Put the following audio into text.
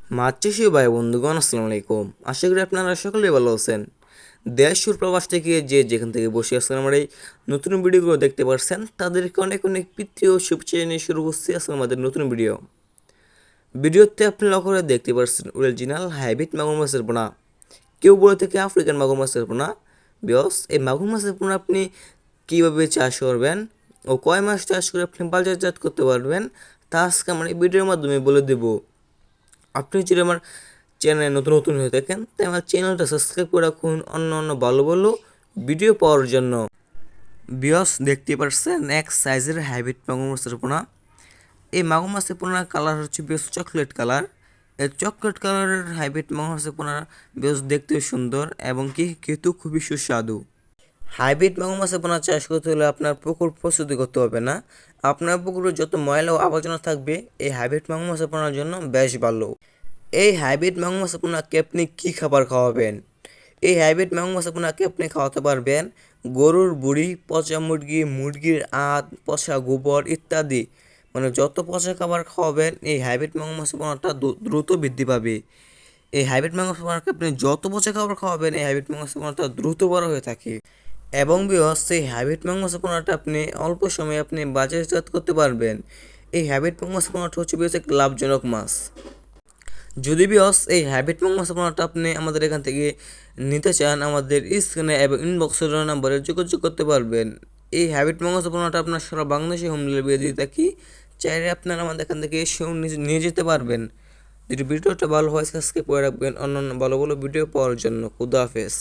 মাছ চাষি ভাই বন্ধুগণ আসসালামু আলাইকুম। আশা করি আপনারা সকলেই ভালো আছেন। দেশ ও প্রবাস থেকে যে যেখান থেকে বসে আছেন আমার এই নতুন ভিডিওগুলো দেখতে পাচ্ছেন তাদেরকে অনেক অনেক প্রীতি ও শুভেচ্ছা জানিয়ে শুরু করছি আজকে আমাদের নতুন ভিডিওতে আপনি লক্ষ্য করে দেখতে পাচ্ছেন অরিজিনাল হাইব্রিড মাগুর মাছের পোনা। কেউ বলে থেকে আফ্রিকান মাগুর মাছের পোনা। বিকজ এই মাগুর মাছের পোনা আপনি কীভাবে চাষ করবেন ও কয় মাস চাষ করে আপনি বাজারজাত করতে পারবেন তা আজকে আমরা এই ভিডিওর মাধ্যমে বলে দেবো। আপনি যদি আমার চ্যানেলে নতুন নতুন হয়ে থাকেন তাই আমার চ্যানেলটা সাবস্ক্রাইব করে রাখুন অন্য অন্য ভালো ভালো ভিডিও পাওয়ার জন্য। বিয়স দেখতে পাচ্ছেন এক সাইজের হাইব্রিড মাগুর মাছের পোনা। এই মাগুর মাছের পোনার কালার হচ্ছে বেশ চকলেট কালার। এই চকলেট কালারের হাইব্রিড মাগুর মাছের পোনা বেশ দেখতে সুন্দর এবং কি খেতেও খুবই সুস্বাদু। হাইব্রিড মাগুর মাছের পোনা চাষ করতে হলে আপনার পুকুর প্রস্তুতি করতে হবে না। আপনার পুকুরে যত ময়লা ও আবর্জনা থাকবে এই হাইব্রিড মাগুর মাছের পোনার জন্য বেশ ভালো। এই হাইব্রিড মাগুর মাছের পোনাকে আপনি কী খাবার খাওয়াবেন? এই হাইব্রিড মাগুর মাছের পোনাকে আপনি খাওয়াতে পারবেন গরুর বুড়ি, পচা মুরগি, মুরগির আঁত, পচা গোবর ইত্যাদি। মানে যত পচা খাবার খাওয়াবেন এই হাইব্রিড মাগুর মাছের পোনাটা দ্রুত বৃদ্ধি পাবে। এই হাইব্রিড মাগুর মাছের পোনাকে আপনি যত পচা খাবার খাওয়াবেন এই হাইব্রিড মাগুর মাছের পোনাটা দ্রুত বড় হয়ে থাকে। এবং বিয়স সেই হাইব্রিড মাগুর মাছের পোনাটা আপনি অল্প সময়ে আপনি বাজারজাত করতে পারবেন। এই হাইব্রিড মাগুর মাছের পোনাটা হচ্ছে বেশ এক লাভজনক মাছ। যদি বিয়স এই হাইব্রিড মাগুর মাছের পোনাটা আপনি আমাদের এখান থেকে নিতে চান আমাদের স্ক্রিনে এবং ইনবক্সের নাম্বারে যোগাযোগ করতে পারবেন। এই হাইব্রিড মাগুর মাছের পোনাটা আপনার সারা বাংলাদেশে হোম ডেলিভারি দিয়ে থাকি। চাইলে আপনারা আমাদের এখান থেকে এসেও নিয়ে যেতে পারবেন। যদি ভিডিওটা ভালো হয় সাবস্ক্রাইব করে রাখবেন অন্যান্য ভালো ভালো ভিডিও পাওয়ার জন্য। খুদা হাফেজ।